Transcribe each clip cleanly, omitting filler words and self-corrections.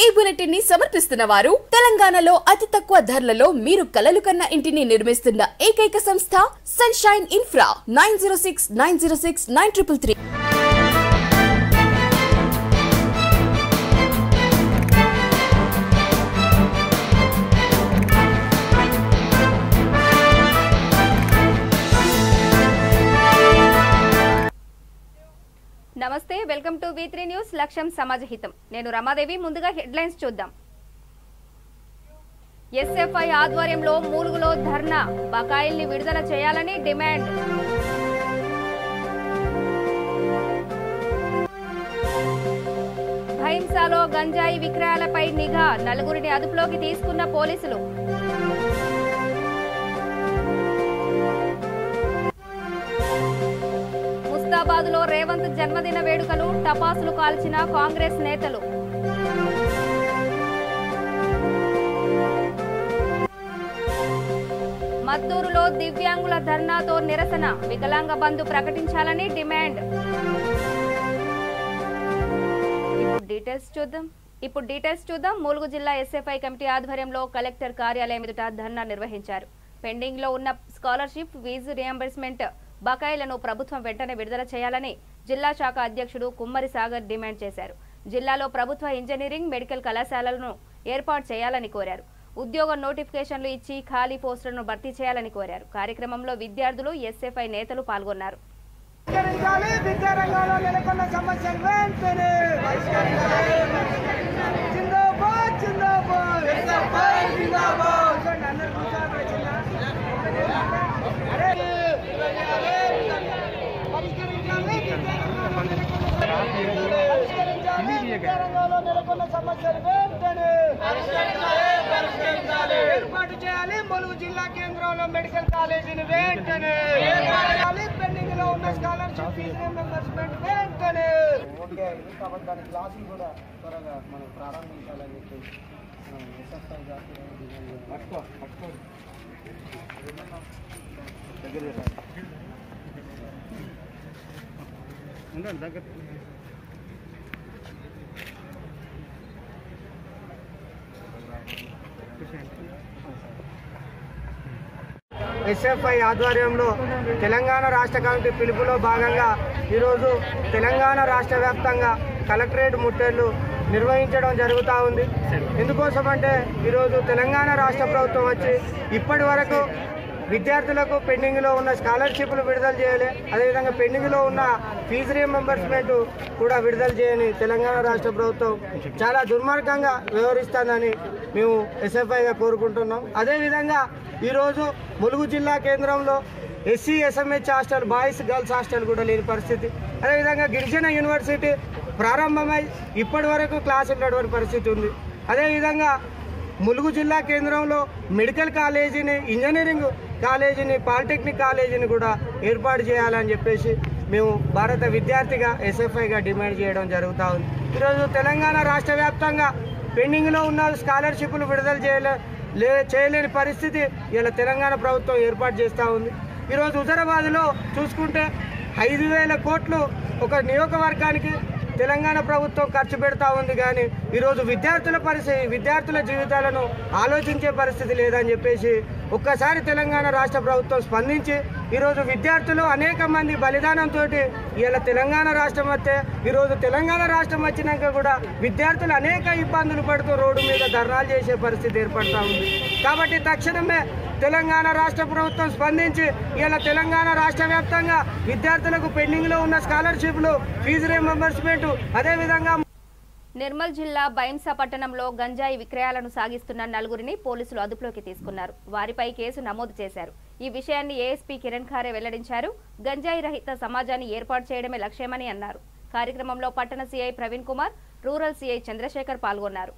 ఈ బులెటిన్ ని సమర్పిస్తున్న వారు తెలంగాణలో అతి తక్కువ ధరలలో మీరు కలలు కన్న ఇంటిని నిర్మిస్తున్న ఏకైక సంస్థ సన్షైన్ ఇన్ఫ్రా 9069069333. నమస్తే, వెల్కమ్ టు V3 న్యూస్. లక్ష్యం సమాజహితం. నేను రమాదేవి. ముందుగా హెడ్లైన్స్ చూద్దాం. ఎస్ఎఫ్ఐ ఆధ్వర్యంలో మూలుగులో ధర్నా, బకాయిల్ని విడుదల చేయాలని డిమాండ్. భైంసాలో గంజాయి విక్రయాలపై నిఘా, నలుగురిని అదుపులోకి తీసుకున్న పోలీసులు. ముస్తాబాద్లో రేవంత్ జన్మదిన వేడుకలు, టపాసులు కాల్చిన కాంగ్రెస్ నేతలు. మద్దూరులో దివ్యాంగుల ధర్నాతో నిరసన, వికలాంగ బంధు ప్రకటించాలని డిమాండ్. ఇప్పుడు డీటెయిల్స్ చూద్దాం. ములుగు జిల్లా ఎస్ఎఫ్ఐ కమిటీ ఆధ్వర్యంలో కలెక్టర్ కార్యాలయం ఎదుట ధర్నా నిర్వహించారు. పెండింగ్ లో ఉన్న స్కాలర్షిప్, ఫీజు రియంబర్స్మెంట్ బకాయిలను ప్రభుత్వం వెంటనే విడుదల చేయాలని జిల్లా శాఖ అధ్యక్షుడు కుమ్మరి సాగర్ డిమాండ్ చేశారు. జిల్లాలో ప్రభుత్వ ఇంజనీరింగ్, మెడికల్ కళాశాలలను ఏర్పాటు చేయాలని కోరారు. ఉద్యోగ నోటిఫికేషన్లు ఇచ్చి ఖాళీ పోస్టులను భర్తీ చేయాలని కోరారు. కార్యక్రమంలో విద్యార్థులు, ఎస్ఎఫ్ఐ నేతలు పాల్గొన్నారు. ఏర్పాటు చేయాలి ములుగు జిల్లా కేంద్రంలో మెడికల్ కాలేజీని వెంటనే, పెండింగ్ లో ఉన్న స్కాలర్షిప్, ఫీజు రియంబర్స్మెంట్ వెంటనే. కాబట్టి దాని క్లాసులు కూడా త్వరగా మనం ప్రారంభించాలని చెప్పి ఎస్ఎఫ్ఐ ఆధ్వర్యంలో తెలంగాణ రాష్ట్ర కమిటీ పిలుపులో భాగంగా ఈరోజు తెలంగాణ రాష్ట్ర వ్యాప్తంగా కలెక్టరేట్ ముట్టడిలు నిర్వహించడం జరుగుతూ ఉంది. ఎందుకోసమంటే ఈరోజు తెలంగాణ రాష్ట్ర ప్రభుత్వం వచ్చి ఇప్పటి వరకు విద్యార్థులకు పెండింగ్లో ఉన్న స్కాలర్షిప్లు విడుదల చేయాలి, అదేవిధంగా పెండింగ్లో ఉన్న ఫీజు రియంబర్స్మెంట్ కూడా విడుదల చేయని తెలంగాణ రాష్ట్ర ప్రభుత్వం చాలా దుర్మార్గంగా వ్యవహరిస్తుందని మేము ఎస్ఎఫ్ఐగా కోరుకుంటున్నాం. అదేవిధంగా ఈరోజు ములుగు జిల్లా కేంద్రంలో SC SMH hostel, boys girls hostel కూడా లేని పరిస్థితి. అదేవిధంగా గిరిజన యూనివర్సిటీ ప్రారంభమై ఇప్పటి వరకు క్లాస్ ఉన్నటువంటి పరిస్థితి ఉంది. అదేవిధంగా ములుగు జిల్లా కేంద్రంలో మెడికల్ కాలేజీని, ఇంజనీరింగ్ కాలేజీని, పాలిటెక్నిక్ కాలేజీని కూడా ఏర్పాటు చేయాలని చెప్పేసి మేము భారత విద్యార్థిగా ఎస్ఎఫ్ఐగా డిమాండ్ చేయడం జరుగుతూ ఉంది. ఈరోజు తెలంగాణ రాష్ట్ర వ్యాప్తంగా పెండింగ్లో ఉన్న స్కాలర్షిప్లు విడుదల చేయలేని పరిస్థితి ఇలా తెలంగాణ ప్రభుత్వం ఏర్పాటు చేస్తూ ఉంది. ఈరోజు హుజరాబాద్లో చూసుకుంటే 5,000 కోట్లు ఒక నియోజకవర్గానికి తెలంగాణ ప్రభుత్వం ఖర్చు పెడతా ఉంది. కానీ ఈరోజు విద్యార్థుల జీవితాలను ఆలోచించే పరిస్థితి లేదని చెప్పేసి ఒక్కసారి తెలంగాణ రాష్ట్ర ప్రభుత్వం స్పందించి ఈరోజు విద్యార్థులు అనేక మంది బలిదానంతో ఇలా తెలంగాణ రాష్ట్రం వస్తే, ఈరోజు తెలంగాణ రాష్ట్రం వచ్చినాక కూడా విద్యార్థులు అనేక ఇబ్బందులు పడుతూ రోడ్డు మీద ధర్నాలు చేసే పరిస్థితి ఏర్పడతా ఉంది. కాబట్టి తక్షణమే తెలంగాణ రాష్ట్ర ప్రభుత్వం స్పందించి ఇలా తెలంగాణ రాష్ట్ర వ్యాప్తంగా విద్యార్థులకు పెండింగ్లో ఉన్న స్కాలర్షిప్లు, ఫీజు రియంబర్స్మెంట్, అదేవిధంగా నిర్మల్ జిల్లా బైంసా పట్టణంలో గంజాయి విక్రయాలను సాగిస్తున్న నలుగురిని పోలీసులు అదుపులోకి తీసుకున్నారు. వారిపై కేసు నమోదు చేశారు. ఈ విషయాన్ని ఏఎస్పీ కిరణ్ ఖారే వెల్లడించారు. గంజాయి రహిత సమాజాన్ని ఏర్పాటు చేయడమే లక్ష్యమని అన్నారు. కార్యక్రమంలో పట్టణ CI Praveen Kumar, rural CI Chandrashekar పాల్గొన్నారు.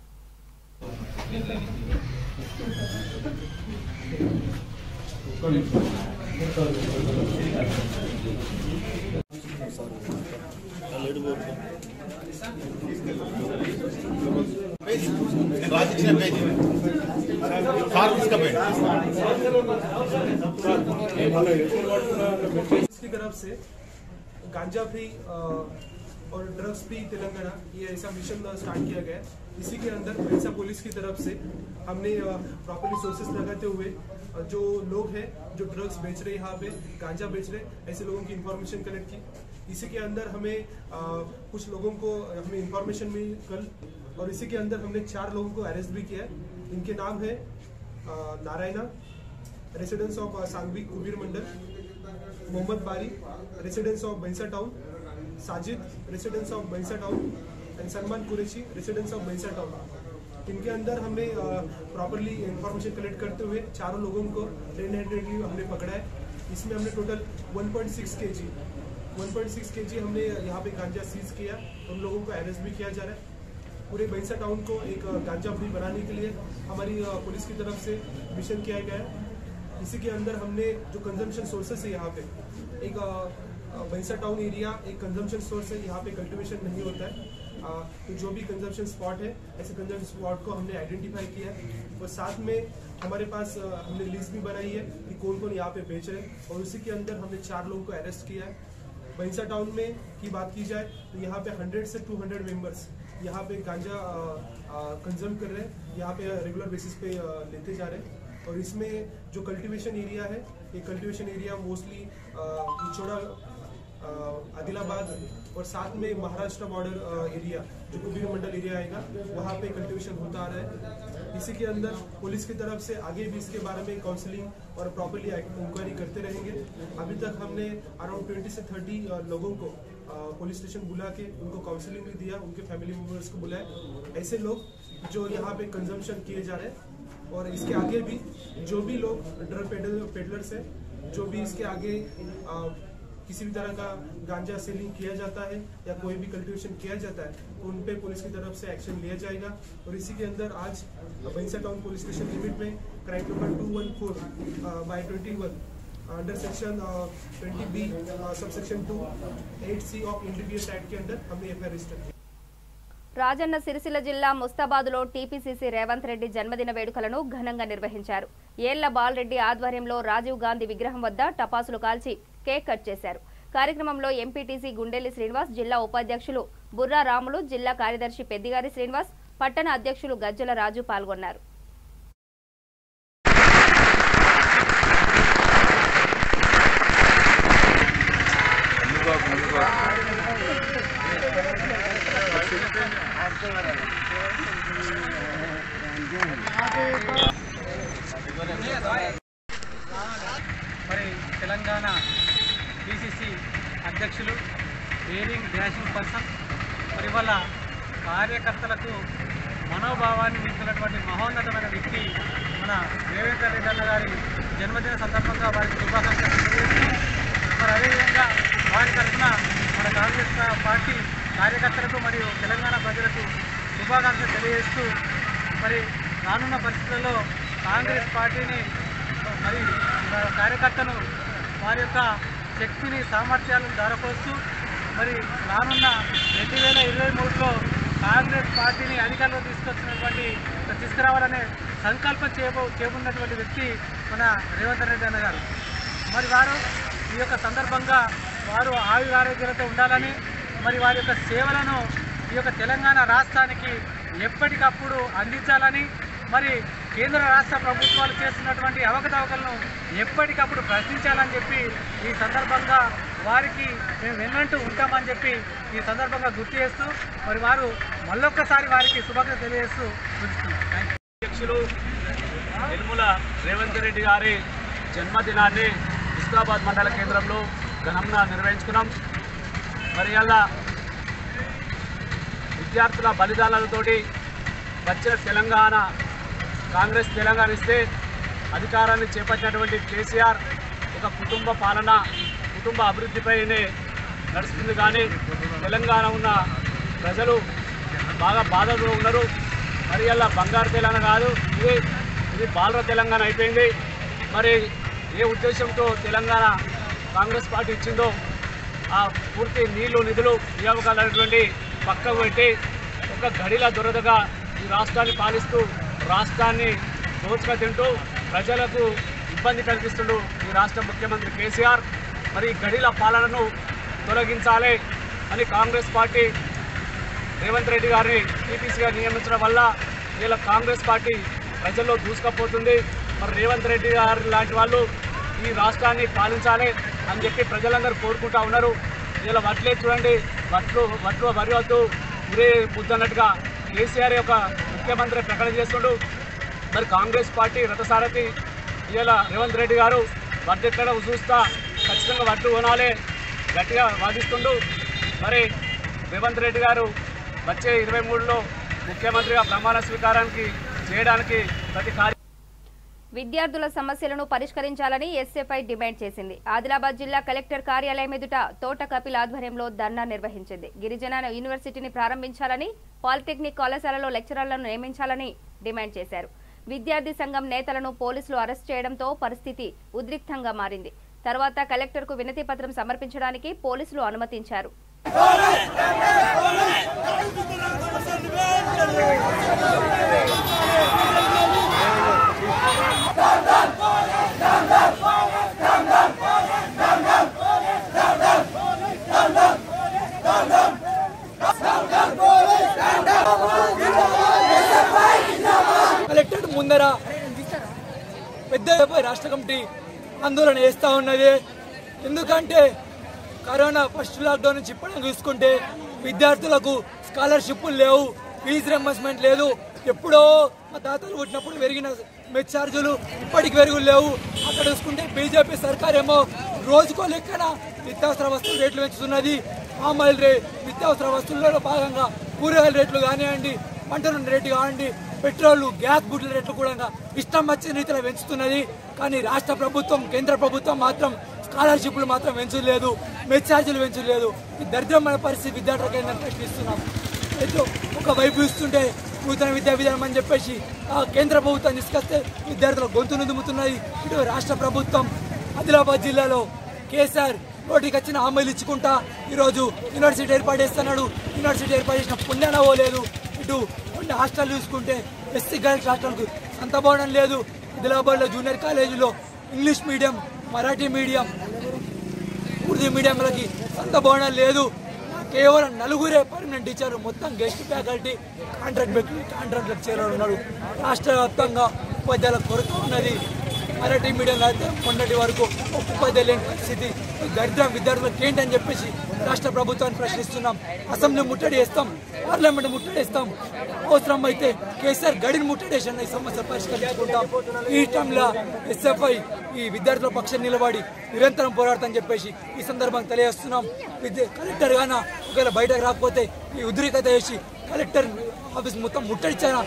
की तरफ से गांजा फ्री और ड्रग्स फ्री तेलंगाना, ये ऐसा मिशन स्टार्ट किया गया है। इसी के अंदर भैंसा पुलिस की तरफ से हमने प्रॉपर्ली सोर्सेस लगाते हुए जो लोग हैं जो ड्रग्स बेच रहे, यहाँ पे गांजा बेच रहे, ऐसे लोगों की इंफॉर्मेशन कलेक्ट की। इसी के अंदर हमें कुछ लोगों को हमें इंफॉर्मेशन मिली कल, और इसी के अंदर हमने 4 लोगों को अरेस्ट भी किया है। इनके नाम है नारायणा, रेसिडेंस ऑफ सांगवी कुबीर मंडल, मोहम्मद बारी, रेसिडेंस ऑफ भैंसा टाउन, साजिद, रेसिडेंस ऑफ भैंसा town, and Salman Qureshi, residence of भैंसा टाउन। इनके अंदर हमने प्रॉपरली इंफॉर्मेशन कलेक्ट करते हुए 4 लोगों को रेड हैंडेडली हमने पकड़ा है। इसमें हमने टोटल 1.6 kg हमने यहाँ पे गांजा सीज किया। उन लोगों को अरेस्ट भी किया जा रहा है। पूरे भैंसा टाउन को एक गांजा फ्री बनाने के लिए हमारी पुलिस की तरफ से मिशन किया गया है। इसी के अंदर हमने जो कंजम्पशन सोर्सेस है, यहाँ पे एक भैंसा टाउन एरिया एक कंजम्पशन सोर्स है, यहाँ पे कल्टिवेशन नहीं होता है। तो जो भी कंजम्पशन स्पॉट है, ऐसे कंजम्पशन स्पॉट को हमने आइडेंटिफाई किया है, और साथ में हमारे पास हमने लिस्ट भी बनाई है कि कौन कौन यहाँ पे बेच रहे हैं, और उसी के अंदर हमने 4 लोगों को अरेस्ट किया है। भैंसा टाउन में की बात की जाए तो यहाँ पे 100 से 200 मेंबर्स यहाँ पे गांजा कंज्यूम कर रहे हैं, यहाँ पे रेगुलर बेसिस पे लेते जा रहे हैं। और इसमें जो कल्टीवेशन एरिया है, ये कल्टीवेशन एरिया मोस्टली पिछोड़ा, आदिलाबाद और साथ में महाराष्ट्र बॉर्डर एरिया जो कुबीर मंडल एरिया आएगा, वहाँ पे कल्टीवेशन होता आ रहा है। इसी के अंदर पुलिस की तरफ से आगे भी इसके बारे में काउंसलिंग और प्रॉपर्ली इंक्वायरी करते रहेंगे। अभी तक हमने अराउंड 20 से 30 लोगों को पुलिस स्टेशन बुला के उनको काउंसलिंग भी दिया, उनके फैमिली मेम्बर्स को बुलाया। ऐसे लोग जो यहाँ पे कंजम्पशन किए जा रहे हैं, और इसके आगे भी जो भी लोग ड्रग पेडलर्स हैं, जो भी इसके आगे किसी भी तरह का गांजा सेलिंग किया जाता है या कोई भी कल्टीवेशन किया जाता है, तो उन पे पुलिस की तरफ से एक्शन लिया जाएगा। और इसी के अंदर आज भैंसा टाउन पुलिस स्टेशन लिमिट में crime number 214/21 under section 20B subsection 2 8C of individual act के अंदर हमने एफआईआर रजिस्टर किया। రాజన్న సిరిసిల్ల జిల్లా ముస్తాబాద్లో టీపీసీసీ రేవంత్ రెడ్డి జన్మదిన వేడుకలను ఘనంగా నిర్వహించారు. ఏళ్ల బాలరెడ్డి ఆధ్వర్యంలో రాజీవ్ గాంధీ విగ్రహం వద్ద టపాసులు కాల్చి కేక్ కట్ చేశారు. కార్యక్రమంలో ఎంపీటీసీ గుండెల్లి శ్రీనివాస్, జిల్లా ఉపాధ్యక్షులు బుర్రా రాములు, జిల్లా కార్యదర్శి పెద్దిగారి శ్రీనివాస్, పట్టణ అధ్యక్షులు గజ్జల రాజు పాల్గొన్నారు. మరి తెలంగాణ పిసిసి అధ్యక్షులు డేరింగ్ డాషింగ్ పర్సన్, మరి వాళ్ళ కార్యకర్తలకు మనోభావాన్ని నింపినటువంటి మహోన్నతమైన వ్యక్తి మన రేవంత్ రెడ్డి అన్న గారి జన్మదిన సందర్భంగా వారికి శుభాకాంక్షలు తెలియజేస్తూ, మరి అదేవిధంగా వారి తరఫున మన కాంగ్రెస్ పార్టీ కార్యకర్తలకు మరియు తెలంగాణ ప్రజలకు శుభాకాంక్షలు తెలియజేస్తూ, మరి రానున్న పరిస్థితుల్లో కాంగ్రెస్ పార్టీని మరి కార్యకర్తను వారి యొక్క శక్తిని సామర్థ్యాలను ధారపోస్తూ మరి రానున్న 2023లో కాంగ్రెస్ పార్టీని అధికారంలో తీసుకురావాలనే సంకల్పం చేపట్టినటువంటి వ్యక్తి మన రేవంత్ రెడ్డి అన్న గారు. మరి వారు ఈ యొక్క సందర్భంగా వారు ఆయురారోగ్యాలతో ఉండాలని, మరి వారి యొక్క సేవలను ఈ యొక్క తెలంగాణ రాష్ట్రానికి ఎప్పటికప్పుడు అందించాలని, మరి కేంద్ర రాష్ట్ర ప్రభుత్వాలు చేస్తున్నటువంటి అవకతవకలను ఎప్పటికప్పుడు ప్రశ్నించాలని చెప్పి ఈ సందర్భంగా వారికి మేము వెన్నంటూ ఉంటామని చెప్పి ఈ సందర్భంగా గుర్తు చేస్తూ, మరి వారు మళ్ళొక్కసారి వారికి శుభాకాంక్షలు తెలియజేస్తూ చూస్తున్నాం. అధ్యక్షులు యనమల రేవంత్ రెడ్డి గారి జన్మదినాన్ని ముస్తాబాద్ మండల కేంద్రంలో ఘనంగా నిర్వహించుకున్నాం. మరి అలా విద్యార్థుల బలిదానాలతోటి వచ్చిన తెలంగాణ కాంగ్రెస్ తెలంగాణ ఇస్తే అధికారాన్ని చేపట్టినటువంటి కేసీఆర్ ఒక కుటుంబ పాలన, కుటుంబ అభివృద్ధిపైనే నడుస్తుంది. కానీ తెలంగాణ ఉన్న ప్రజలు బాగా బాధలో ఉన్నారు. మరి అలా బంగారు తెలంగాణ కాదు, ఇది బాలర తెలంగాణ అయిపోయింది. మరి ఏ ఉద్దేశంతో తెలంగాణ కాంగ్రెస్ పార్టీ ఇచ్చిందో ఆ పూర్తి నీళ్లు నిధులు నియామకాలైనటువంటి పక్కకు పెట్టి ఒక గడిల దొరదగా ఈ రాష్ట్రాన్ని పాలిస్తూ రాష్ట్రాన్ని దోచుక తింటూ ప్రజలకు ఇబ్బంది కల్పిస్తుండు ఈ రాష్ట్ర ముఖ్యమంత్రి కేసీఆర్. మరి గడిల పాలనను తొలగించాలి, అని కాంగ్రెస్ పార్టీ రేవంత్ రెడ్డి గారిని టీపీసీగా నియమించడం వల్ల ఇలా కాంగ్రెస్ పార్టీ ప్రజల్లో దూసుకుపోతుంది. మరి రేవంత్ రెడ్డి గారు లాంటి వాళ్ళు ఈ రాష్ట్రాన్ని పాలించాలి అని చెప్పి ప్రజలందరూ కోరుకుంటా ఉన్నారు. ఇలా వడ్లే చూడండి, వడ్లు వరి వద్దు ఇదే ముద్దన్నట్టుగా కేసీఆర్ ఒక ముఖ్యమంత్రి ప్రకటన చేస్తుండు. మరి కాంగ్రెస్ పార్టీ రథసారథి ఇలా రేవంత్ రెడ్డి గారు వడ్లు ఎక్కడ చూస్తా ఖచ్చితంగా వడ్లు కొనాలి గట్టిగా వాదిస్తుండు. మరి రేవంత్ రెడ్డి గారు వచ్చే 23లో ముఖ్యమంత్రిగా ప్రమాణ స్వీకారానికి చేయడానికి ప్రతి విద్యార్థుల సమస్యలను పరిష్కరించాలని ఎస్ఎఫ్ఐ డిమాండ్ చేసింది. ఆదిలాబాద్ జిల్లా కలెక్టర్ కార్యాలయం ఎదుట తోట కపిల్ ఆధ్వర్యంలో ధర్నా నిర్వహించింది. గిరిజన యూనివర్సిటీని ప్రారంభించాలని, పాలిటెక్నిక్ కళాశాలలో లెక్చరర్లను నియమించాలని డిమాండ్ చేశారు. విద్యార్థి సంఘం నేతలను పోలీసులు అరెస్ట్ చేయడంతో పరిస్థితి ఉద్రిక్తంగా మారింది. తర్వాత కలెక్టర్కు వినతి పత్రం సమర్పించడానికి పోలీసులు అనుమతించారు. కలెక్టరేట్ ముందర పెద్ద రాష్ట్ర కమిటీ ఆందోళన చేస్తూ ఉన్నది. ఎందుకంటే కరోనా ఫస్ట్ లాక్డౌన్ నుంచి ఇప్పటికి చూసుకుంటే విద్యార్థులకు స్కాలర్షిప్లు లేవు, ఫీజు రింబర్స్మెంట్ లేదు. ఎప్పుడో మా తాతలు పుట్టినప్పుడు పెరిగిన మెచ్ ఛార్జీలు ఇప్పటికి పెరుగులు లేవు. అక్కడ చూసుకుంటే బీజేపీ సర్కార్ ఏమో రోజుకో లెక్కన నిత్యావసర వస్తువుల రేట్లు పెంచుతున్నది. పామాయిల్ నిత్యావసర వస్తువుల్లో భాగంగా కూరగాయల రేట్లు కానివ్వండి, పంట నూనె రేట్లు కానివ్వండి, పెట్రోల్ గ్యాస్ బుడ్ల రేట్లు కూడా ఇష్టం వచ్చిన రీతిలో పెంచుతున్నది. కానీ రాష్ట్ర ప్రభుత్వం, కేంద్ర ప్రభుత్వం మాత్రం స్కాలర్షిప్లు మాత్రం పెంచలేదు, మెచ్ ఛార్జీలు పెంచలేదు. ఈ దరిద్రమైన పరిస్థితి విద్యార్థులకు ఏంటని ప్రశ్నిస్తున్నాం. అయితే ఒకవైపు ఇస్తుంటే నూతన విద్యా విధానం అని చెప్పేసి కేంద్ర ప్రభుత్వం తీసుకొస్తే విద్యార్థుల గొంతు నుదుముతున్నది. ఇటు రాష్ట్ర ప్రభుత్వం ఆదిలాబాద్ జిల్లాలో కేసీఆర్ నోటికి వచ్చిన హామీలు ఇచ్చుకుంటా ఈరోజు యూనివర్సిటీ ఏర్పాటు చేస్తున్నాడు. యూనివర్సిటీ ఏర్పాటు చేసిన పుణ్యాన పోలేదు. ఇటు కొన్ని హాస్టల్ చూసుకుంటే ఎస్సీ గర్ల్స్ హాస్టల్కు అంత బాగడం లేదు. ఆదిలాబాద్లో జూనియర్ కాలేజీలో English medium, Marathi medium, Urdu మీడియంలకి అంత బాగడం లేదు. కేవలం 4 పర్మనెంట్ టీచర్లు, మొత్తం గెస్ట్ ఫ్యాకల్టీ కాంట్రాక్ట్ లెక్చరర్ ఉన్నాడు. రాష్ట్ర వ్యాప్తంగా ఉపాధ్యాయుల కొరత ఉన్నది. మరాఠీ మీడియంలో అయితే మొన్నటి వరకు ఉపాధ్యాయులు లేని పరిస్థితి. దరిద్రం విద్యార్థులకు ఏంటని చెప్పేసి రాష్ట్ర ప్రభుత్వాన్ని ప్రశ్నిస్తున్నాం. అసెంబ్లీ ముట్టడి చేస్తాం, పార్లమెంట్ ముట్టడి చేస్తాం, అవసరం అయితే కేసీఆర్ గడిని ముట్టడేసి ఈ సమస్యలు పరిష్కరించుకుంటాం. ఈ టైంలో ఎస్ఎఫ్ఐ ఈ విద్యార్థుల పక్షం నిలబడి నిరంతరం పోరాడతామని చెప్పేసి ఈ సందర్భంగా తెలియజేస్తున్నాం. కలెక్టర్ గాన ఒకవేళ బయటకు రాకపోతే ఈ ఉద్రిక్తత చేసి కలెక్టర్ ఆఫీస్ మొత్తం ముట్టడిచ్చారా.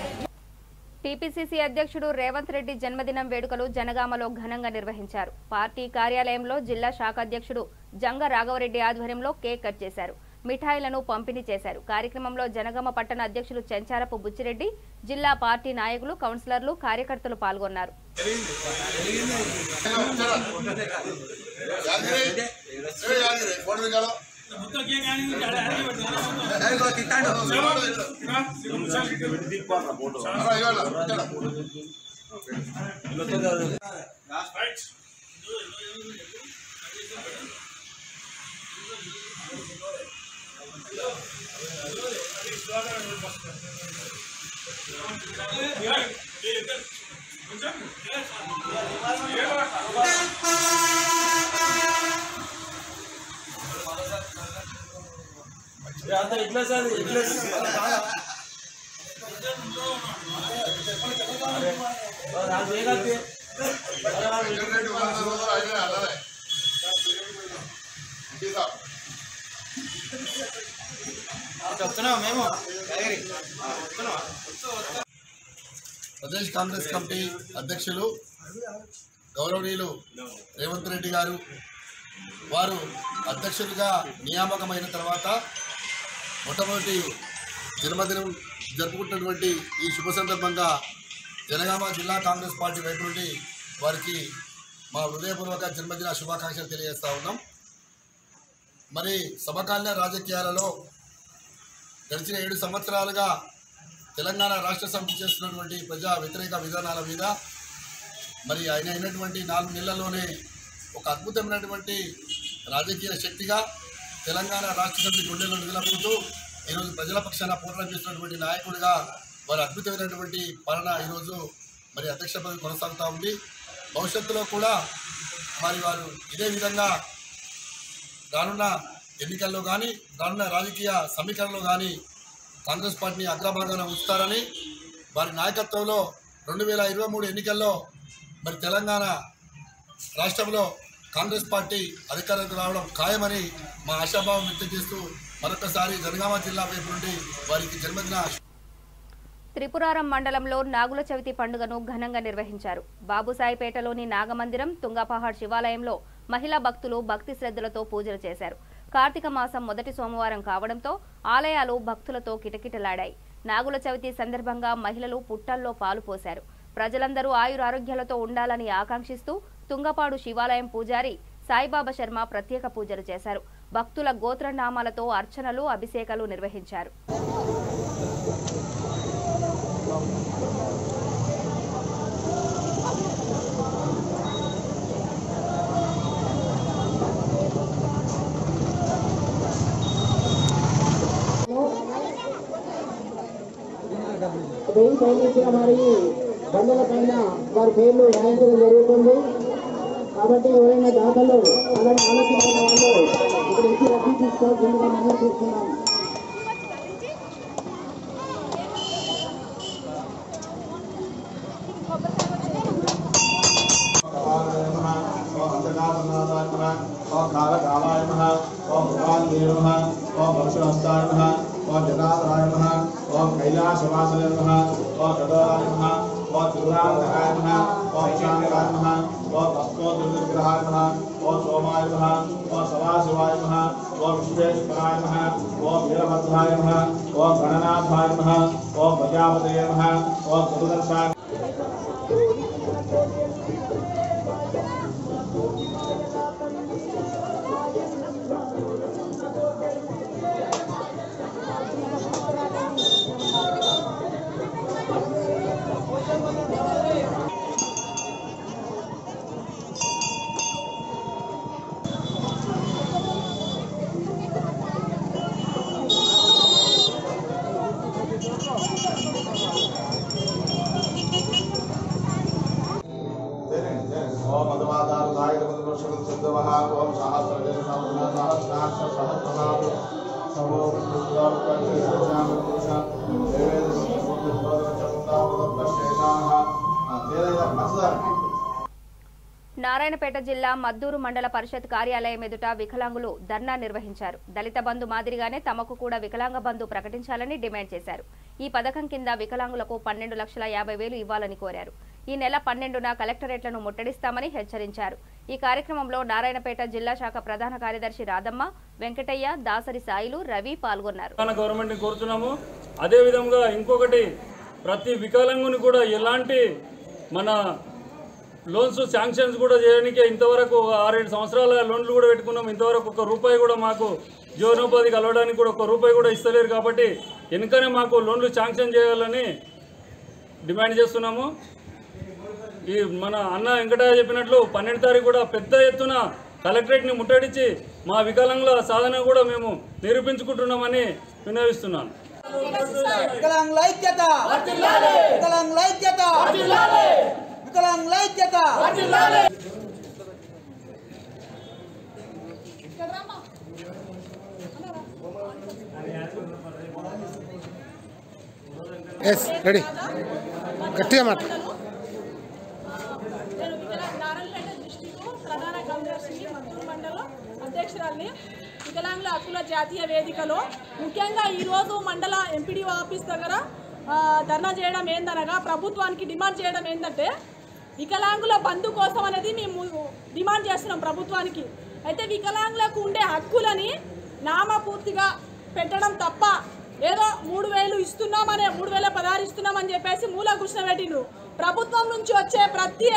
టీపీసీసీ అధ్యక్షుడు రేవంత్ రెడ్డి జన్మదినం వేడుకలు జనగామలో ఘనంగా నిర్వహించారు. పార్టీ కార్యాలయంలో జిల్లా శాఖ అధ్యక్షుడు జంగ రాఘవరెడ్డి ఆధ్వర్యంలో కేక్ కట్ చేశారు. మిఠాయిలను పంపిణీ చేశారు. కార్యక్రమంలో జనగామ పట్టణ అధ్యక్షులు చెంచారపు బుచ్చిరెడ్డి, జిల్లా పార్టీ నాయకులు, కౌన్సిలర్లు, కార్యకర్తలు పాల్గొన్నారు. ప్రదేశ్ కాంగ్రెస్ కమిటీ అధ్యక్షులు గౌరవనీయులు రేవంత్ రెడ్డి గారు వారు అధ్యక్షుడిగా నియామకమైన తర్వాత మొట్టమొదటి జన్మదినం జరుపుకుంటున్నటువంటి ఈ శుభ సందర్భంగా జనగామ జిల్లా కాంగ్రెస్ పార్టీ వైపు నుండి వారికి మా హృదయపూర్వక జన్మదిన శుభాకాంక్షలు తెలియజేస్తూ ఉన్నాం. మరి సమకాలీన రాజకీయాలలో గడిచిన 7 సంవత్సరాలుగా తెలంగాణ రాష్ట్ర సమితి చేస్తున్నటువంటి ప్రజా వ్యతిరేక విధానాల మీద మరి ఆయన అయినటువంటి 4 నెలల్లోనే ఒక అద్భుతమైనటువంటి రాజకీయ శక్తిగా తెలంగాణ రాష్ట్ర సమితి గుండెల్లో నిలబడుతూ ఈరోజు ప్రజల పక్షాన పోరాటం చేస్తున్నటువంటి నాయకుడిగా వారి అద్భుతమైనటువంటి పాలన ఈరోజు మరి అధ్యక్ష పదవి కొనసాగుతూ ఉంది. భవిష్యత్తులో కూడా మరి వారు ఇదే విధంగా రానున్న ఎన్నికల్లో కానీ రానున్న రాజకీయ సమీకరణలో కానీ కాంగ్రెస్ పార్టీని అగ్రభాగాన ఉంచుతారని, వారి నాయకత్వంలో 2023 ఎన్నికల్లో మరి తెలంగాణ రాష్ట్రంలో కాంగ్రెస్ పార్టీ అధికారంలోకి రావడం ఖాయమని మా ఆశాభావం వ్యక్తం చేస్తూ మరొకసారి జనగామ జిల్లా వైపు నుండి వారికి జన్మదిన త్రిపురారం మండలంలో నాగుల చవితి పండుగను ఘనంగా నిర్వహించారు. బాబుసాయిపేటలోని నాగమందిరం, తుంగపహాడ్ శివాలయంలో మహిళా భక్తులు భక్తి శ్రద్ధలతో పూజలు చేశారు. కార్తీక మాసం మొదటి సోమవారం కావడంతో ఆలయాలు భక్తులతో కిటకిటలాడాయి. నాగుల చవితి సందర్భంగా మహిళలు పుట్టల్లో పాలు పోశారు. ప్రజలందరూ ఆయురారోగ్యాలతో ఉండాలని ఆకాంక్షిస్తూ తుంగపాడు శివాలయం పూజారి సాయిబాబా శర్మ ప్రత్యేక పూజలు చేశారు. భక్తుల గోత్రనామాలతో అర్చనలు, అభిషేకాలు నిర్వహించారు. బండల పైన వారి పేర్లు రాయించడం జరుగుతుంది. కాబట్టి ఎవరైనా దాతలు అలాంటి ఆలోచన వాళ్ళు ఇక్కడ ఇచ్చి రద్దీ తీసుకోవాల్సిందిగా మనం చూస్తున్నాం. ओम जटाधराय नमः, ओम कैलासवासय नमः, ओम गदाय नमः, ओम त्रिपुरान्तकाय नमः, ओम शान्ताय नमः, ओम भस्मोद्रविग्रहाय नमः, ओम सोमाय नमः, ओम सदाशिवाय नमः, ओम विश्वेश्वराय नमः, ओम वीरभद्राय नमः, ओम गणनाथाय नमः, ओम प्रजापतये नमः, ओम चतुर्दशाय నారాయణపేట జిల్లా మద్దూరు మండల పరిషత్ కార్యాలయం ఎదుట వికలాంగులు ధర్నా నిర్వహించారు. దళిత బంధు మాదిరిగానే తమకు కూడా వికలాంగ బంధు ప్రకటించాలని డిమాండ్ చేశారు. ఈ పథకం కింద వికలాంగులకు 12,50,000 ఇవ్వాలని కోరారు. ఈ నెల 12న కలెక్టరేట్లను ముట్టడిస్తామని హెచ్చరించారు. ఈ కార్యక్రమంలో నారాయణపేట జిల్లా శాఖ ప్రధాన కార్యదర్శి రాధమ్మ, వెంకటయ్య, దాసరి సాయిలు, రవి పాల్గొన్నారు. గవర్నమెంట్ ని కోరుతున్నాము. అదే విధంగా ఇంకొకటి, ప్రతి వికలాంగుని కూడా ఎలాంటి మన లోన్స్ శాంక్షన్స్ కూడా చేయడానికి ఇంతవరకు 6-7 సంవత్సరాల లోన్లు కూడా పెట్టుకున్నాం. ఇంతవరకు ₹1 కూడా మాకు జీవనోపాధి కలవడానికి కూడా ₹1 కూడా ఇస్తలేరు. కాబట్టి వెనుకనే మాకు లోన్లు శాంక్షన్ చేయాలని డిమాండ్ చేస్తున్నాము. ఈ మన అన్న వెంకటయ్య చెప్పినట్లు 12వ తారీఖు కూడా పెద్ద ఎత్తున కలెక్టరేట్ని ముట్టడించి మా వికలాంగుల సాధన కూడా మేము నిరూపించుకుంటున్నామని విన్నవిస్తున్నాను. వికలాంగుల ఐక్యత, వికలాంగుల ఐక్యత, వికలాంగుల ఐక్యత. రెడీ గట్టిగా మాట. నారాయణపేట డిస్ట్రిక్ట్ ప్రధాన కార్యదర్శి, మద్దూరు మండలం అధ్యక్షురాలిని. వికలాంగుల హక్కుల జాతీయ వేదికలో ముఖ్యంగా ఈరోజు మండల ఎంపీడీఓ ఆఫీస్ దగ్గర ధర్నా చేయడం ఏందనగా ప్రభుత్వానికి డిమాండ్ చేయడం ఏంటంటే వికలాంగుల బంధు కోసం అనేది మేము డిమాండ్ చేస్తున్నాం ప్రభుత్వానికి. అయితే వికలాంగులకు ఉండే హక్కులని నామపూర్తిగా పెట్టడం తప్ప ఏదో 3,000 ఇస్తున్నామనే 3,016 ఇస్తున్నామని చెప్పేసి మూల ఘోషణ పెట్టిండ్రు. ప్రభుత్వం నుంచి వచ్చే ప్రతి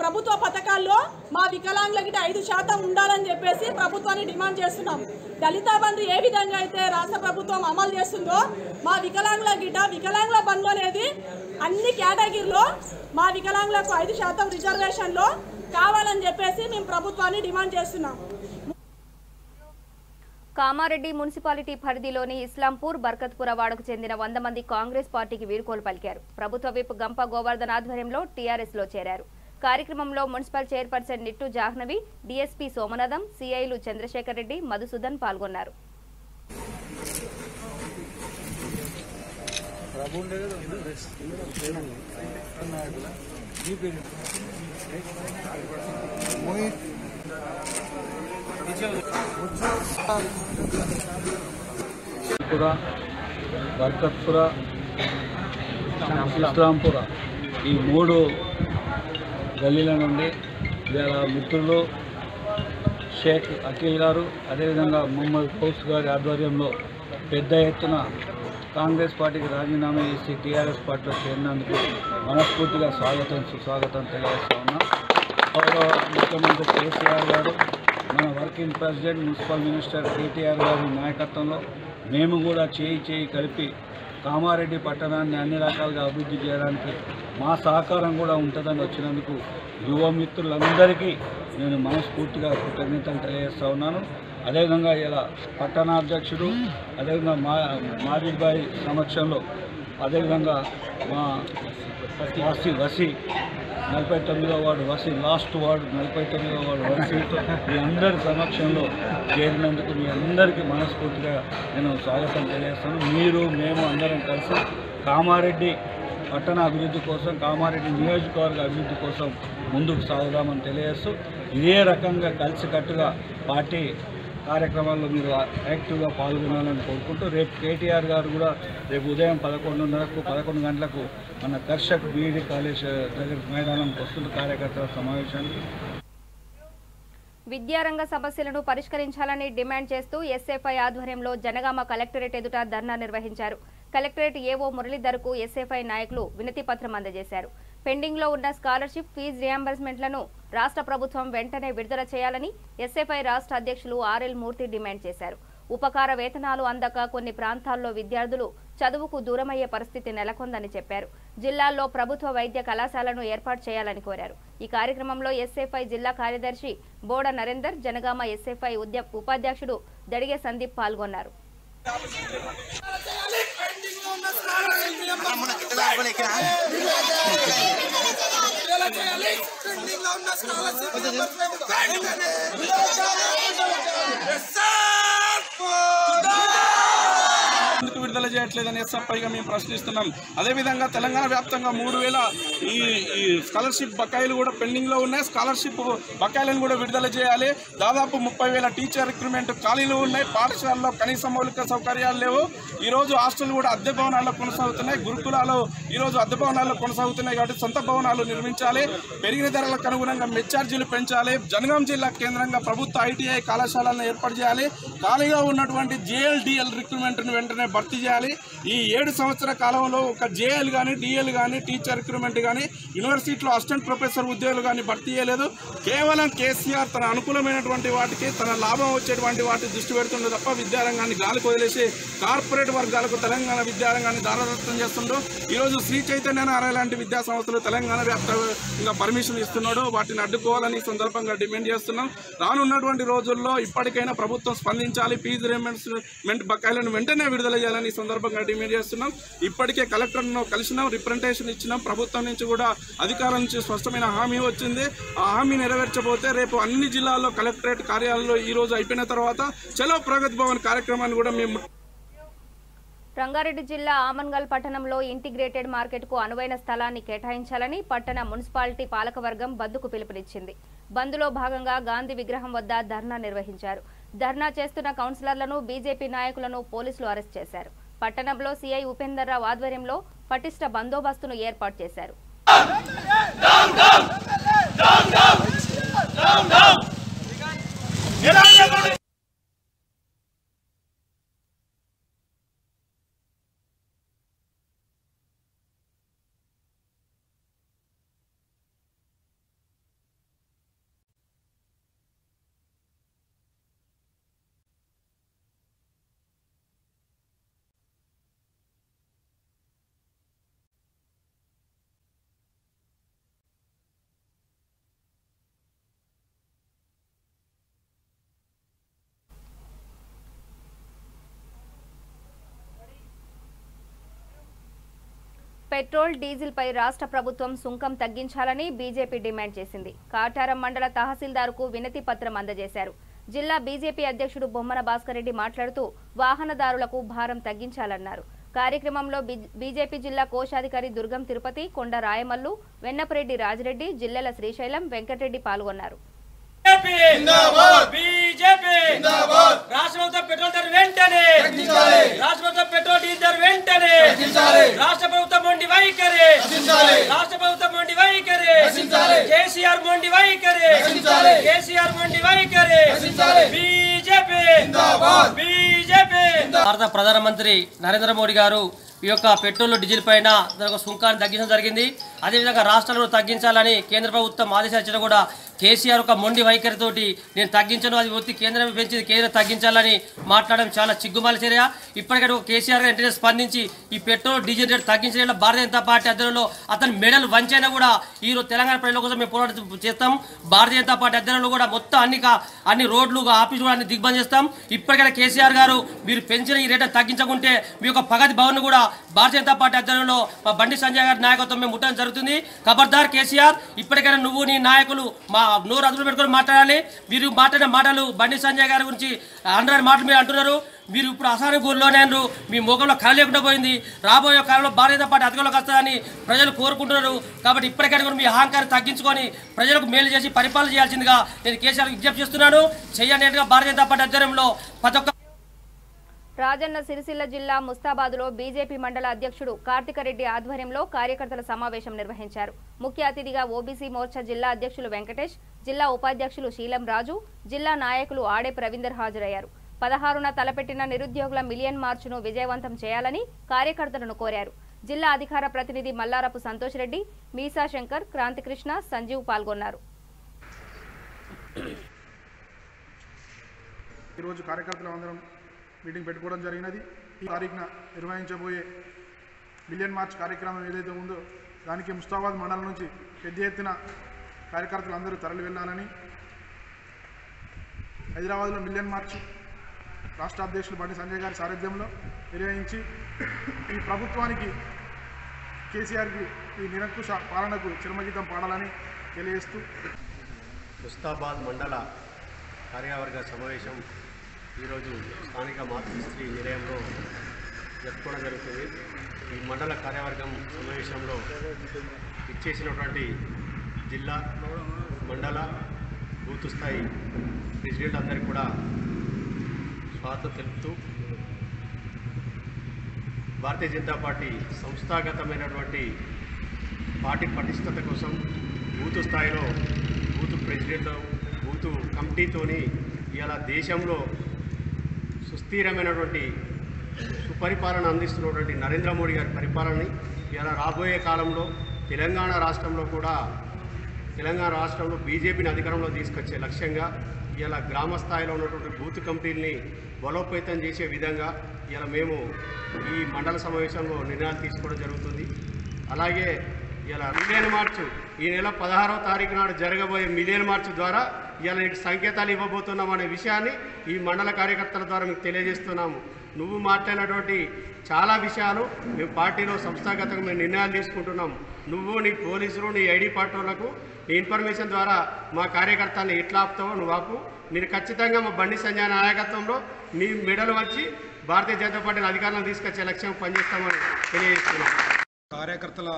ప్రభుత్వ పథకాల్లో మా వికలాంగులకి 5% ఉండాలని చెప్పేసి ప్రభుత్వాన్ని డిమాండ్ చేస్తున్నాం. దళిత బంధు ఏ విధంగా అయితే రాష్ట్ర ప్రభుత్వం అమలు చేస్తుందో మా వికలాంగుల వికలాంగుల బంధు అనేది అన్ని కేటగిరీలో మా వికలాంగులకు 5% రిజర్వేషన్లో కావాలని చెప్పేసి మేము ప్రభుత్వాన్ని డిమాండ్ చేస్తున్నాం. కామారెడ్డి మున్సిపాలిటీ పరిధిలోని ఇస్లాంపూర్ బర్కత్పుర వాడకు చెందిన 100 మంది కాంగ్రెస్ పార్టీకి వీడ్కోలు పలికారు. ప్రభుత్వ విప్ గంప గోవర్ధన్ ఆధ్వర్యంలో టీఆర్ఎస్ లో చేరారు. కార్యక్రమంలో municipal chairperson Nittu Jahnavi, DSP Somanatham, సిఐలు చంద్రశేఖర్ రెడ్డి, మధుసూదన్ పాల్గొన్నారు. బర్కత్పుర, ఇస్లాంపుర ఈ 3 గల్లీల నుండి ఇవాళ మిత్రులు షేక్ అఖిల్ గారు, అదేవిధంగా మొహమ్మద్ గౌస్ గారి ఆధ్వర్యంలో పెద్ద ఎత్తున కాంగ్రెస్ పార్టీకి రాజీనామా చేసి టీఆర్ఎస్ పార్టీలో చేరినందుకు మనస్ఫూర్తిగా సుస్వాగతం తెలియజేస్తా ఉన్నాం. గౌరవ ముఖ్యమంత్రి కేసీఆర్ గారు, మన working president municipal minister KTR గారి నాయకత్వంలో మేము కూడా చేయి కలిపి కామారెడ్డి పట్టణాన్ని అన్ని రకాలుగా అభివృద్ధి చేయడానికి మా సహకారం కూడా ఉంటుందని వచ్చినందుకు యువ మిత్రులందరికీ నేను మనస్ఫూర్తిగా కృతజ్ఞతలు తెలియజేస్తా ఉన్నాను. అదేవిధంగా ఇలా పట్టణాధ్యక్షుడు, అదేవిధంగా మాజిద్బాయి సమక్షంలో, అదేవిధంగా మా వసి 49వ వార్డు వసి లాస్ట్ వార్డు 49వ వార్డు వసి మీ అందరి సమక్షంలో చేరినందుకు మీ అందరికీ మనస్ఫూర్తిగా నేను స్వాగతం తెలియజేస్తాను. మేము అందరం కలిసి కామారెడ్డి పట్టణ అభివృద్ధి కోసం, కామారెడ్డి నియోజకవర్గ అభివృద్ధి కోసం ముందుకు సాగుదామని తెలియజేస్తూ ఇదే రకంగా కలిసికట్టుగా పార్టీ కార్యక్రమాల్లో మీరు యాక్టివ్గా పాల్గొనాలని కోరుకుంటూ రేపు కేటీఆర్ గారు కూడా రేపు ఉదయం 11 గంటలకు మన దర్శక్ బీఈడి కాలేజ్ దగ్గర మైదానంకి వస్తున్న కార్యకర్తల సమావేశానికి. విద్యారంగ సమస్యలను పరిష్కరించాలని డిమాండ్ చేస్తూ ఎస్ఎఫ్ఐ ఆధ్వర్యంలో జనగామ కలెక్టరేట్ ఎదుట ధర్నా నిర్వహించారు. కలెక్టరేట్ ఏవో మురళీధర్కు ఎస్ఎఫ్ఐ నాయకులు వినతి పత్రం అందజేశారు. పెండింగ్ లో ఉన్న స్కాలర్షిప్ ఫీజు రియంబర్స్మెంట్లను రాష్ట్ర ప్రభుత్వం వెంటనే విడుదల చేయాలని ఎస్ఎఫ్ఐ రాష్ట్ర అధ్యక్షులు ఆర్ఎల్ మూర్తి డిమాండ్ చేశారు. ఉపకార వేతనాలు అందక కొన్ని ప్రాంతాల్లో విద్యార్థులు చదువుకు దూరమయ్యే పరిస్థితి నెలకొందని చెప్పారు. జిల్లాల్లో ప్రభుత్వ వైద్య కళాశాలను ఏర్పాటు చేయాలని కోరారు. ఈ కార్యక్రమంలో ఎస్ఎఫ్ఐ జిల్లా కార్యదర్శి బోడ నరేందర్, జనగామ ఎస్ఎఫ్ఐ ఉపాధ్యక్షుడు దడిగే సందీప్ పాల్గొన్నారు. ఎందుకు విడుదల చేయట్లేదని ఎస్ఎఫ్ఐగా మేము ప్రశ్నిస్తున్నాం. అదేవిధంగా తెలంగాణ వ్యాప్తంగా 3000 ఈ స్కాలర్షిప్ బకాయిలు కూడా పెండింగ్లో ఉన్నాయి. స్కాలర్షిప్ బకాయిలను కూడా విడుదల చేయాలి. దాదాపు 30,000 టీచర్ రిక్రూట్మెంట్ ఖాళీలు ఉన్నాయి. పాఠశాలలో కనీస మౌలిక సౌకర్యాలు లేవు. ఈరోజు హాస్టల్ కూడా అద్దె భవనాల్లో కొనసాగుతున్నాయి. గురుకులాలు ఈరోజు అద్దె భవనాల్లో కొనసాగుతున్నాయి. కాబట్టి సొంత భవనాలు నిర్మించాలి. పెరిగిన ధరలకు అనుగుణంగా మెచ్చార్జీలు పెంచాలి. జనగాం జిల్లా కేంద్రంగా ప్రభుత్వ ఐటీఐ కళాశాలను ఏర్పాటు చేయాలి. ఖాళీగా ఉన్నటువంటి జేఎల్ రిక్రూట్మెంట్ను వెంటనే భర్తీ చేయాలి. ఈ 7 సంవత్సరాల కాలంలో ఒక జేఎల్ కానీ డిఎల్ కానీ టీచర్ రిక్రూట్మెంట్ కానీ యూనివర్సిటీలో అసిస్టెంట్ ప్రొఫెసర్ ఉద్యోగులు కానీ భర్తీ చేయలేదు. కేవలం కేసీఆర్ తన అనుకూలమైనటువంటి వాటికి, తన లాభం వచ్చేటువంటి వాటి దృష్టి పెడుతుండో తప్ప విద్యారంగాన్ని గాలికి వదిలేసి కార్పొరేట్ వర్గాలకు తెలంగాణ విద్యారంగాన్ని దారదత్తం చేస్తుండో. ఈరోజు శ్రీ చైతన్య నారాయణ లాంటి విద్యా సంస్థలు తెలంగాణ వ్యాప్తంగా పర్మిషన్ ఇస్తున్నాడు. వాటిని అడ్డుకోవాలని ఈ సందర్భంగా డిమాండ్ చేస్తున్నాం. రానున్నటువంటి రోజుల్లో ఇప్పటికైనా ప్రభుత్వం స్పందించాలి. ఫీజు రియంబర్స్మెంట్ బకాయిలను వెంటనే విడుదల చేయాలని ఈ సందర్భంగా డిమాండ్ చేస్తున్నాం. ఇప్పటికే కలెక్టర్ను కలిసినాం, రిప్రజెంటేషన్ ఇచ్చినాం. ప్రభుత్వం నుంచి కూడా అధికారుల నుంచి స్పష్టమైన హామీ వచ్చింది. ఆ హామీ నెరవేర్చబోతే రేపు అన్ని జిల్లాల్లో కలెక్టరేట్ కార్యాలయంలో ఈ రోజు అయిపోయిన తర్వాత చలో ప్రగతి భవన్ కార్యక్రమాన్ని కూడా మేము. రంగారెడ్డి జిల్లా ఆమన్గల్ పట్టణంలో ఇంటిగ్రేటెడ్ మార్కెట్కు అనువైన స్థలాన్ని కేటాయించాలని పట్టణ మున్సిపాలిటీ పాలకవర్గం బంద్కు పిలుపునిచ్చింది. బంద్లో భాగంగా గాంధీ విగ్రహం వద్ద ధర్నా నిర్వహించారు. ధర్నా చేస్తున్న కౌన్సిలర్లను, బీజేపీ నాయకులను పోలీసులు అరెస్ట్ చేశారు. పట్టణంలో సీఐ ఉపేందర్ రావు ఆధ్వర్యంలో పటిష్ట బందోబస్తును ఏర్పాటు చేశారు. పెట్రోల్ డీజిల్ పై రాష్ట్ర ప్రభుత్వం సుంకం తగ్గించాలని బీజేపీ డిమాండ్ చేసింది. కాటారం మండల తహసీల్దార్కు వినతి పత్రం అందజేశారు. జిల్లా బీజేపీ అధ్యక్షుడు బొమ్మన భాస్కర్ రెడ్డి మాట్లాడుతూ వాహనదారులకు భారం తగ్గించాలన్నారు. కార్యక్రమంలో బీజేపీ జిల్లా కోశాధికారి దుర్గం తిరుపతి, కొండ రాయమల్లు, వెన్నపరెడ్డి రాజిరెడ్డి, జిల్లెల శ్రీశైలం, వెంకటరెడ్డి పాల్గొన్నారు. పెట్రోల్ ధర వెంటనే రాష్ట్ర పెట్రోల్ డీజిల్ ధర వెంటనే రాష్ట్ర ప్రభుత్వం మొండి వైఖరి రాష్ట్ర ప్రభుత్వం మొండి వైఖరి కేసీఆర్ మొండి వైఖరి కేసీఆర్ మొండి వైఖరి బీజేపీ బీజేపీ. భారత ప్రధానమంత్రి నరేంద్ర మోడీ గారు ఈ యొక్క పెట్రోల్ డీజిల్ పైన సుంకాన్ని తగ్గించడం జరిగింది. అదేవిధంగా రాష్ట్రాలను తగ్గించాలని కేంద్ర ప్రభుత్వం ఆదేశాలు ఇచ్చినా కూడా కేసీఆర్ ఒక మొండి వైఖరితోటి నేను తగ్గించను, అది ఒత్తి కేంద్రం పెంచింది, కేంద్రం తగ్గించాలని మాట్లాడడం చాలా చిగ్గుమాల చర్య. ఇప్పటికీ కేసీఆర్ వెంటనే స్పందించి ఈ పెట్రోల్ డీజిల్ రేటు తగ్గించడంలో భారతీయ జనతా పార్టీ ఆధ్వర్యంలో అతని మెడల్ వంచైనా కూడా ఈరోజు తెలంగాణ ప్రజల కోసం మేము పోరాటం చేస్తాం. భారతీయ జనతా పార్టీ ఆధ్వర్యంలో కూడా మొత్తం అన్ని రోడ్లు ఆఫీసులు అన్ని దిగ్బంధం చేస్తాం. ఇప్పటికైనా కేసీఆర్ గారు మీరు పెంచిన ఈ రేటు తగ్గించకుంటే మీ యొక్క ప్రగతి భవన్ కూడా భారతీయ జనతా పార్టీ ఆధ్వర్యంలో మా బండి సంజయ్ గారి నాయకత్వం మేము ముట్టడం జరుగుతుంది. ఖబర్దార్ కేసీఆర్, ఇప్పటికైనా నువ్వు నీ నాయకులు మా నోరు అదుపులో పెట్టుకొని మాట్లాడాలి. మీరు మాట్లాడిన మాటలు బండి సంజయ్ గారి గురించి అందరి మాటలు మీరు అంటున్నారు. మీరు ఇప్పుడు అసానుభూతిలోనే మీ ముఖంలో కళ లేకుండా పోయింది. రాబోయే కాలంలో భారతీయ జనతా పార్టీ అధికారంలోకి వస్తుందని ప్రజలు కోరుకుంటున్నారు. కాబట్టి ఇప్పటికైనా కూడా మీ అహంకారం తగ్గించుకొని ప్రజలకు మేలు చేసి పరిపాలన చేయాల్సిందిగా నేను కేసీఆర్ విజ్ఞప్తి చేస్తున్నాను. చెయ్యనేట్టుగా భారతీయ జనతా పార్టీ ఆధ్వర్యంలో ప్రతి ఒక్క రాజన్న సిరిసిల్ల జిల్లా ముస్తాబాద్లో బీజేపీ మండల అధ్యక్షుడు కార్తికరెడ్డి ఆధ్వర్యంలో కార్యకర్తల సమావేశం నిర్వహించారు. ముఖ్య అతిథిగా ఓబీసీ మోర్చా జిల్లా అధ్యక్షులు వెంకటేష్, జిల్లా ఉపాధ్యక్షులు శీలం రాజు, జిల్లా నాయకులు ఆడే ప్రవీందర్ హాజరయ్యారు. 16న తలపెట్టిన నిరుద్యోగుల మిలియన్ మార్చును విజయవంతం చేయాలని కార్యకర్తలను కోరారు. జిల్లా అధికార ప్రతినిధి మల్లారపు సంతోష్ రెడ్డి, మీసా శంకర్, క్రాంతికృష్ణ, సంజీవ్ పాల్గొన్నారు. ఈరోజు కార్యకర్తలందరం మీటింగ్ పెట్టుకోవడం జరిగినది. ఈ తారీఖున నిర్వహించబోయే మిలియన్ మార్చ్ కార్యక్రమం ఏదైతే ఉందో దానికి ముస్తాబాద్ మండలం నుంచి పెద్ద ఎత్తున కార్యకర్తలు అందరూ తరలి వెళ్ళాలని, హైదరాబాద్లో మిలియన్ మార్చ్ రాష్ట్ర అధ్యక్షులు బండి సంజయ్ గారి సారథ్యంలో నిర్వహించి ఈ ప్రభుత్వానికి కేసీఆర్కి ఈ నిరంకుశ పాలనకు చిరమగీతం పాడాలని తెలియజేస్తూ ముస్తాబాద్ మండల కార్యవర్గ సమావేశం ఈరోజు స్థానిక మాతృశ్రీ నిలయంలో జరుపుకోవడం జరుగుతుంది. ఈ మండల కార్యవర్గం సమావేశంలో ఇచ్చేసినటువంటి జిల్లా, మండల, బూత్ స్థాయి ప్రెసిడెంట్ అందరికీ కూడా స్వాగతం తెలుపుతూ భారతీయ జనతా పార్టీ సంస్థాగతమైనటువంటి పార్టీ పటిష్టత కోసం బూత్ స్థాయిలో బూత్ ప్రెసిడెంట్, బూత్ కమిటీతోని ఇవాళ దేశంలో సుస్థిరమైనటువంటి సుపరిపాలన అందిస్తున్నటువంటి నరేంద్ర మోడీ గారి పరిపాలనని ఇలా రాబోయే కాలంలో తెలంగాణ రాష్ట్రంలో బీజేపీని అధికారంలో తీసుకొచ్చే లక్ష్యంగా ఇలా గ్రామ స్థాయిలో ఉన్నటువంటి బూత్ కమిటీలని బలోపేతం చేసే విధంగా ఇలా మేము ఈ మండల సమావేశంలో నిర్ణయాలు తీసుకోవడం జరుగుతుంది. అలాగే ఇలా మిలియన్ మార్చ్ ఈ నెల 16వ తారీఖు నాడు జరగబోయే మిలియన్ మార్చ్ ద్వారా ఇలా నీకు సంకేతాలు ఇవ్వబోతున్నాం అనే విషయాన్ని ఈ మండల కార్యకర్తల ద్వారా మీకు తెలియజేస్తున్నాము. నువ్వు మాట్లాడినటువంటి చాలా విషయాలు మేము పార్టీలో సంస్థాగతంగా మేము నిర్ణయాలు తీసుకుంటున్నాం. నువ్వు నీ పోలీసులు నీ ఐడి పార్టీలకు నీ ఇన్ఫర్మేషన్ ద్వారా మా కార్యకర్తల్ని ఎట్లా ఆపుతావో నువ్వు ఆపు. నేను ఖచ్చితంగా మా బండి సంజయ్ నాయకత్వంలో మీ మెడలు వచ్చి భారతీయ జనతా పార్టీని అధికారంలో తీసుకొచ్చే లక్ష్యం పనిచేస్తామని తెలియజేస్తున్నాం. కార్యకర్తల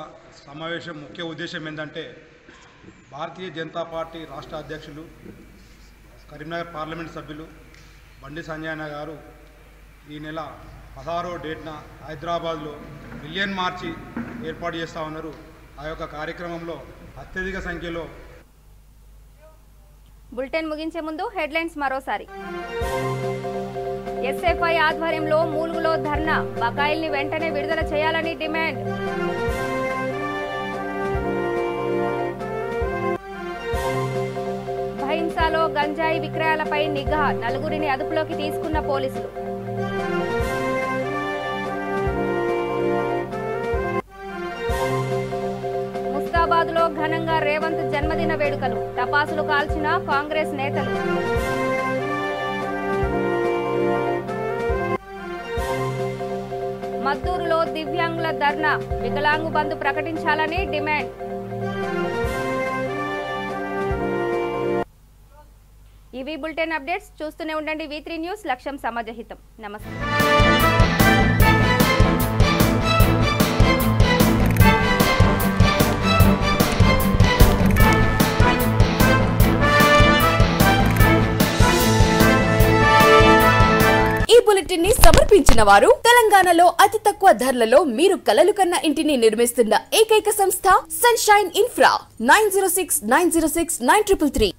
సమావేశం ముఖ్య ఉద్దేశం ఏంటంటే భారతీయ జనతా పార్టీ రాష్ట్ర అధ్యక్షులు కరీంనగర్ పార్లమెంట్ సభ్యులు బండి సంజయ్ గారు ఈ నెల 16వ డేట్న హైదరాబాద్లో మిలియన్ మార్చి ఏర్పాటు చేస్తూ ఉన్నారు. ఆ యొక్క కార్యక్రమంలో అత్యధిక సంఖ్యలో. బులెటిన్ ముగించే ముందు హెడ్లైన్స్ మరోసారి. ఎస్ఎఫ్ఐ ఆధ్వర్యంలో మూలుగులో ధర్నా, బకాయిల్ని వెంటనే విడుదల చేయాలని డిమాండ్. భైంసాలో గంజాయి విక్రయాలపై నిఘా, నలుగురిని అదుపులోకి తీసుకున్న పోలీసులు. ముస్తాబాద్లో ఘనంగా రేవంత్ జన్మదిన వేడుకలు, టపాసులు కాల్చిన కాంగ్రెస్ నేతలు. మద్దూరులో దివ్యాంగుల ధర్నా, వికలాంగు బంధు ప్రకటించాలని డిమాండ్. ఇవి బులెటిన్ అప్డేట్స్. చూస్తూనే ఉండండి V3 న్యూస్. లక్ష్యం సమాజహితం. నమస్తే. ఈ బులెటిన్ ని సమర్పించిన వారు తెలంగాణలో అతి తక్కువ ధరలలో మీరు కలలు కన్న ఇంటిని నిర్మిస్తున్న ఏకైక సంస్థ సన్షైన్ ఇన్ఫ్రా. 9069069333.